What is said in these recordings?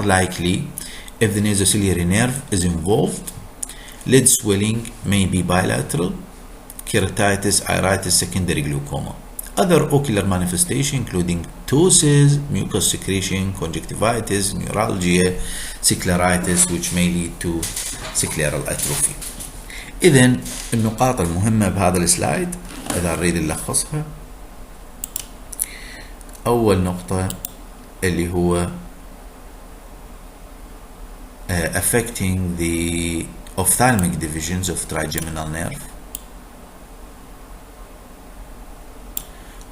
more likely if the nasociliary nerve is involved. Lid swelling may be bilateral, keratitis, iritis, secondary glaucoma. Other ocular manifestations including ptosis, mucus secretion, conjunctivitis, neuralgia, scleritis, which may lead to scleral atrophy. إذن النقاط المهمة بهذا السلايد إذا نريد نلخصها، أول نقطة اللي هو affecting the ophthalmic divisions of trigeminal nerve.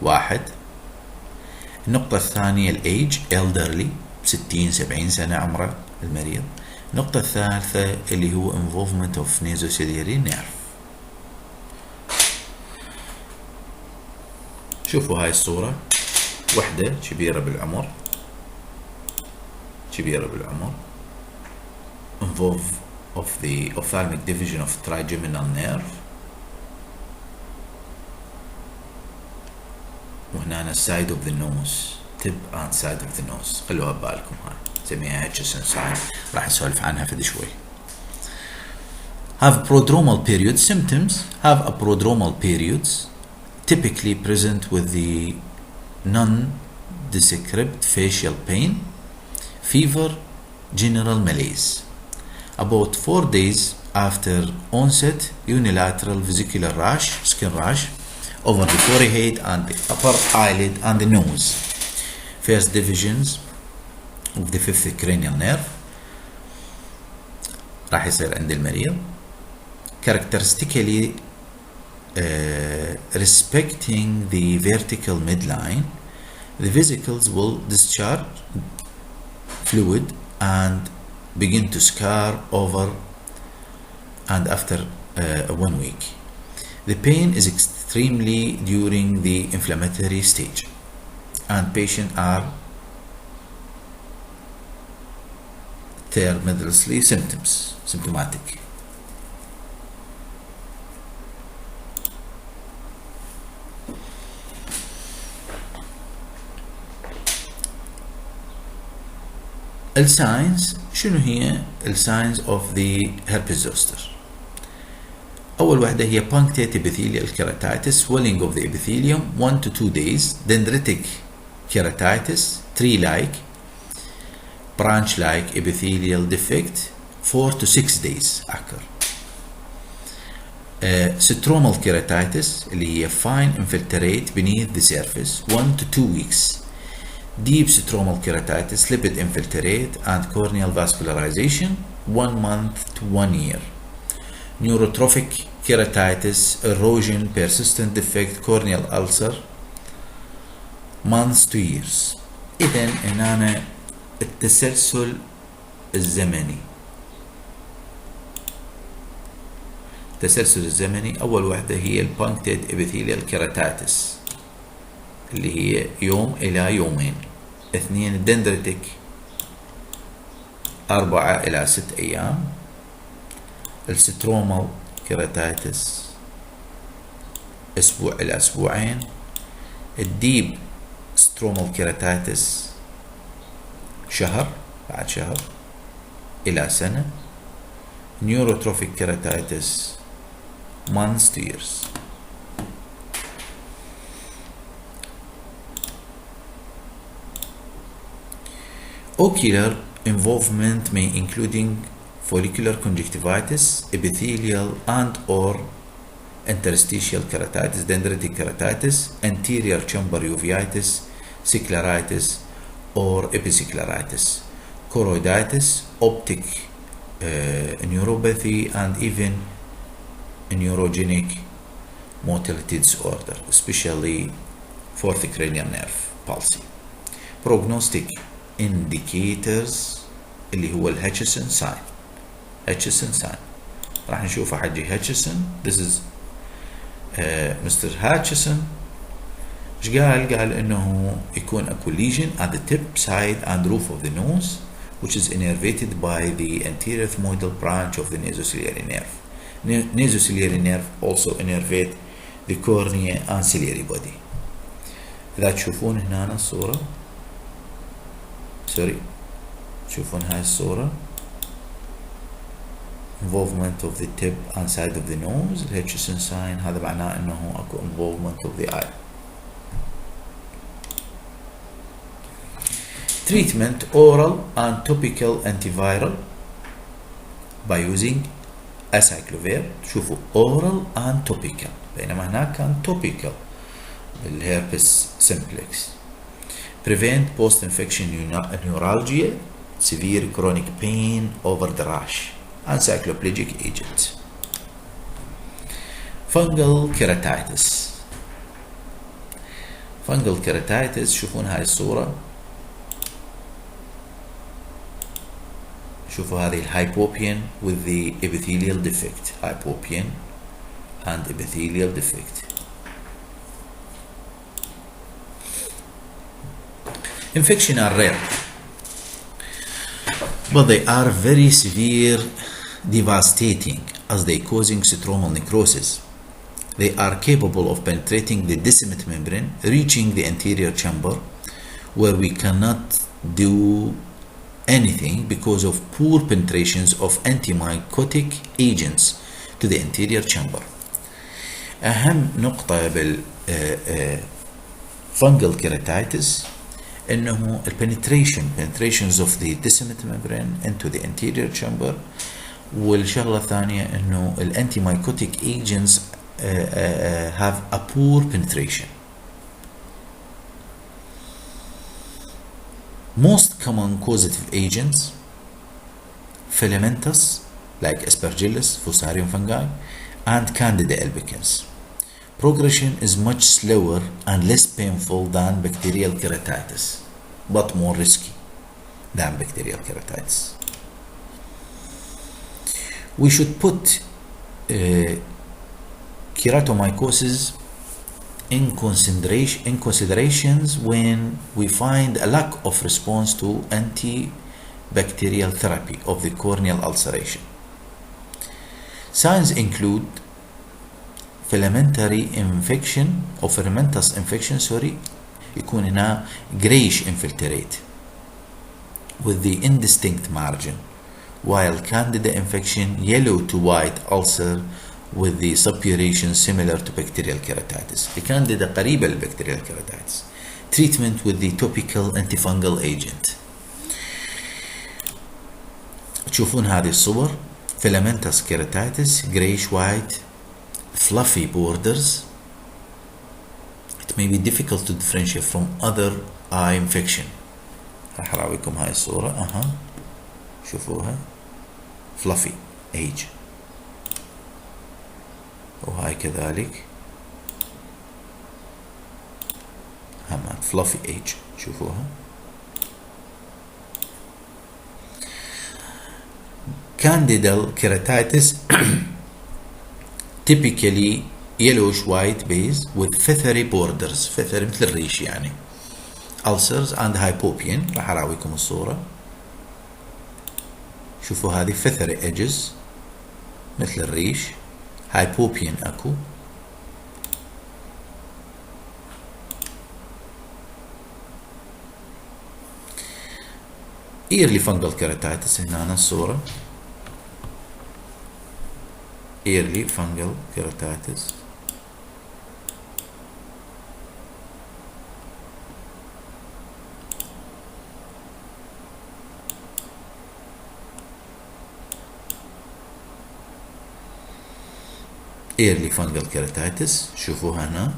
واحد. النقطة الثانية الage elderly 60-70 سنة عمره المريض. النقطة الثالثة اللي هو involvement of nasociliary nerve. شوفوا هاي الصورة، وحدة كبيرة بالعمر involve of the ophthalmic division of trigeminal nerve، وهنا side of the nose tip and side of the nose. خلوها ببالكم، هاي نسميها هاتشسون ساين، راح نسولف عنها فد شوي. have prodromal periods. Symptoms have a prodromal periods typically present with the non-described facial pain, fever, general malaise. About 4 days after onset, unilateral vesicular rash, skin rash, over the forehead and the upper eyelid and the nose. First divisions of the fifth cranial nerve راح يصير عند المريض. Characteristically respecting the vertical midline, the vesicles will discharge fluid and begin to scar over and after 1 week. The pain is extremely during the inflammatory stage and patients are tremendously symptomatic. الساينز شنو هي الساينز of the herpes zoster؟ أول واحدة هي punctate epithelial keratitis, swelling of the epithelium 1 to 2 days, dendritic keratitis, tree-like, branch-like epithelial defect 4 to 6 days occur. Stromal keratitis اللي هي fine infiltrate beneath the surface 1 to 2 weeks. Deep stromal keratitis, lipid infiltrate and corneal vascularization 1 month to 1 year. Neurotrophic keratitis, erosion, persistent defect, corneal ulcer months to years. إذن هنا التسلسل الزمني، التسلسل الزمني أول واحدة هي punctate epithelial keratitis اللي هي يوم إلى يومين. 2 dendritic 4 إلى 6 أيام. السترومال كيراتايتس أسبوع إلى أسبوعين. الديب سترومال كيراتايتس شهر بعد شهر إلى سنة. نيوروتروفيك كيراتايتس months to years. Ocular involvement may including follicular conjunctivitis, epithelial and or interstitial keratitis, dendritic keratitis, anterior chamber uveitis, scleritis or episcleritis, choroiditis, optic neuropathy and even neurogenic motility disorder, especially fourth cranial nerve palsy. Prognostic indicators اللي هو الهاتشسون ساين. هاتشسون ساين راح نشوفه حجي هاتشسون. This is Mr. Hutchison. ايش قال انه يكون اكو lesion at the tip, side and roof of the nose which is innervated by the anterior ethmoidal branch of the nasociliary nerve. Nasociliary nerve also innervate the cornea and ciliary body. إذا تشوفون هنا الصورة تشوفون هاي الصورة involvement of the tip on side of the nose الهيتشسون sign هذا معناه انه اكو involvement of the eye. treatment oral and topical antiviral by using acyclovir. شوفوا oral and topical بينما هناك كان topical بالherpes simplex. prevent post-infection neuralgia, severe chronic pain over the rash. Encycloplegic agent. fungal keratitis. fungal keratitis شوفون هاي الصورة. شوفوا هذه الهايبوبيان with the epithelial defect. hypopian and epithelial defect. infection are rare but they are very severe, devastating as they causing stromal necrosis. They are capable of penetrating the descent membrane, reaching the anterior chamber where we cannot do anything because of poor penetrations of antimycotic agents to the anterior chamber. أهم نقطة بال fungal keratitis انه penetrations of the descent membrane into the anterior chamber. والشغله الثانيه انه الانتيمايكوتيك agents have a poor penetration. most common causative agents filamentous like aspergillus, fusarium fungi and candida albicans. progression is much slower and less painful than bacterial keratitis, but more risky than bacterial keratitis. We should put keratomycosis in considerations when we find a lack of response to antibacterial therapy of the corneal ulceration. Signs include filamentary infection or filamentous infection يكون هنا grayish infiltrate with the indistinct margin, while candida infection yellow to white ulcer with the suppuration similar to bacterial keratitis. الكانديدا قريبة للبكتيريال keratitis. treatment with the topical antifungal agent. تشوفون هذه الصور filamentous keratitis, grayish white, fluffy borders. It may be difficult to differentiate from other eye infection. راح اراويكم هاي الصورة. شوفوها fluffy age وهاي كذلك همان fluffy age. شوفوها candidal keratitis typically yellowish white base with feathery borders. feathery مثل الريش يعني. ulcers and hypopian. راح اراويكم الصورة. شوفوا هذه feathery edges مثل الريش. hypopian اكو. early fungal keratitis هنا الصورة. early fungal keratitis. early fungal keratitis. شوفوها هنا.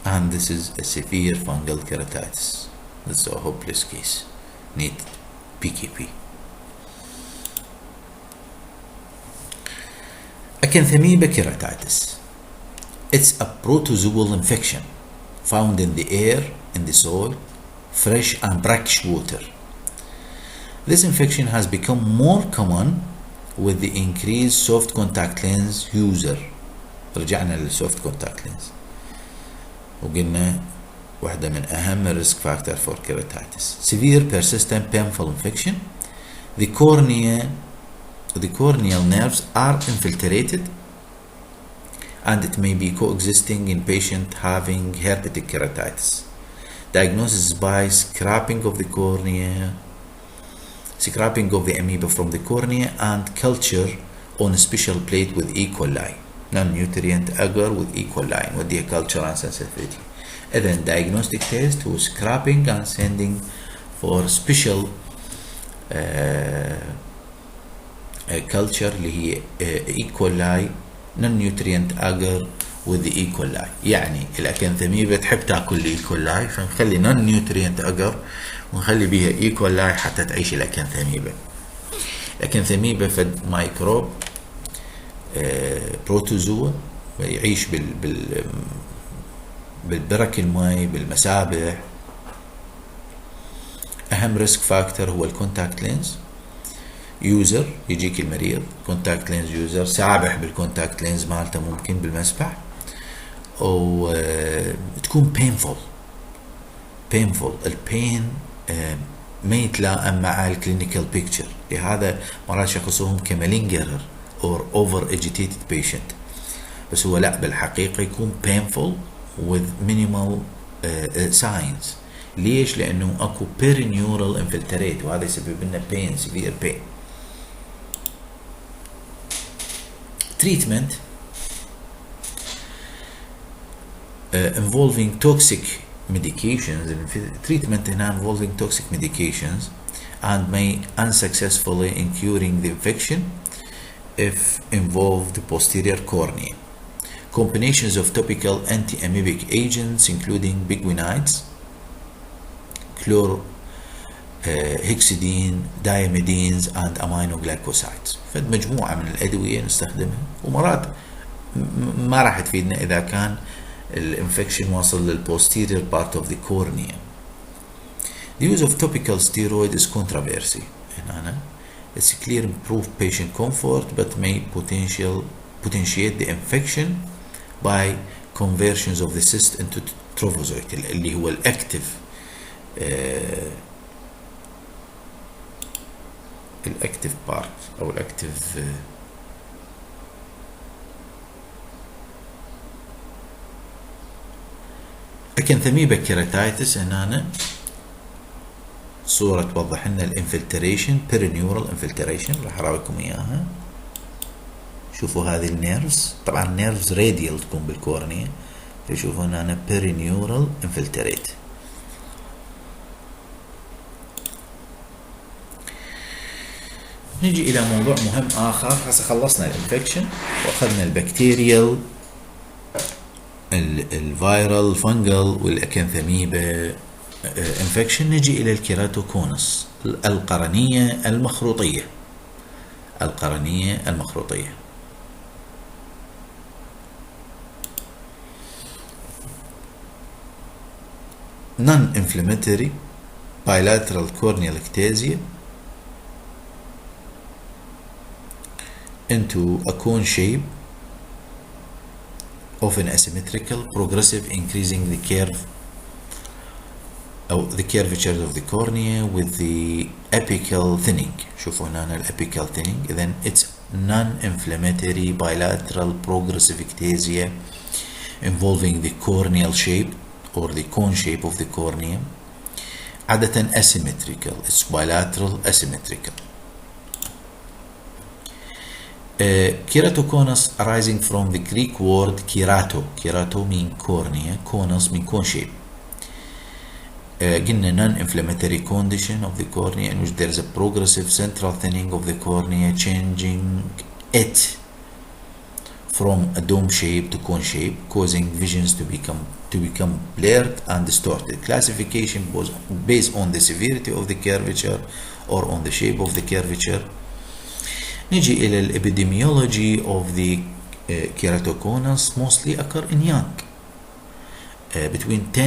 and this is a severe fungal keratitis. This is a hopeless case. Need PKP. Acanthamoeba keratitis. It's a protozoal infection found in the air, in the soil, fresh and brackish water. This infection has become more common with the increased soft contact lens user. رجعنا للsoft contact lens وقلنا واحدة من أهم الريسك فاكتور for keratitis. severe persistent painful infection. The corneal nerves are infiltrated and it may be coexisting in patient having herpetic keratitis. Diagnosis by scraping of the cornea, scraping of the amoeba from the cornea, and culture on a special plate with E. coli, non-nutrient agar with E. coli, وديها culture and sensitivity. إذن diagnostic test هو scraping and sending for special culture اللي هي E. coli non-nutrient agar with the E. coli. يعني الأكانثاميبا تحب تاكل E. coli، فنخلي non-nutrient agar ونخلي بيها E. coli حتى تعيش الأكانثاميبا. الأكانثاميبا فد مايكروب بروتوزوا، يعيش بالبرك الماء، بالمسابح. أهم ريسك فاكتور هو الكونتاكت لينز يوزر. يجيك المريض كونتاكت لينز يوزر سابح بالكونتاكت لينز مالته ممكن بالمسبح، أو تكون painful. البين ما يتلائم مع الكلينيكال بيكتشر، لهذا مرات شخصوهم كمالينجرر or over agitated patient، بس هو لا، بالحقيقة يكون painful with minimal signs. ليش؟ لأنه أكو perineural infiltrate، وهذا يسبب لنا pain، severe pain. treatment involving toxic medications. treatment هنا involving toxic medications and may unsuccessfully in curing the infection if involved posterior cornea. Combinations of topical anti-amoebic agents including biguanides, chlorhexidine, diamidines and aminoglycosides. فمجموعة من الأدوية نستخدمها، ومرات ما راح تفيدنا إذا كان الانفكشن واصل للposterior part of the cornea. The use of topical steroid is controversy. هنا it's clear improve patient comfort but may potentiate the infection by conversions of the cyst into trophozoite اللي هو الأكتف الأكتف بارت أو الأكتف أكانثاميبا كيراتايتس. هنا صورة توضح لنا الانفلتريشن، perineural infiltration، راح أراويكم إياها. شوفوا هذه النيرفز، طبعا النيرفز راديال تكون بالكورنيا، فشوفوا هنا perineural infiltrate. نجي إلى موضوع مهم آخر. هسه خلصنا الانفكشن وأخذنا البكتيريال، الفيرال، الفنجل والأكانثاميبا انفكشن. نجي إلى الكيراتوكونس، القرنية المخروطية. القرنية المخروطية non-inflammatory bilateral corneal ectasia into a cone shape, often asymmetrical, progressive, increasing the curve أو the curvature of the cornea with the apical thinning. شوفوا هنا الأبيكال thinning. إذن it's non-inflammatory bilateral progressive ectasia involving the corneal shape or the cone shape of the cornea. عادة asymmetrical. It's bilateral asymmetrical. Keratoconus arising from the Greek word kerato mean cornea, conus mean cone shape. قلنا non-inflammatory condition of the cornea in which there is a progressive central thinning of the cornea, changing it from a dome shape to cone shape, causing visions to become blurred and distorted. Classification was based on the severity of the curvature or on the shape of the curvature. نجي إلى الepidemiology of the keratoconus mostly occur in young between 10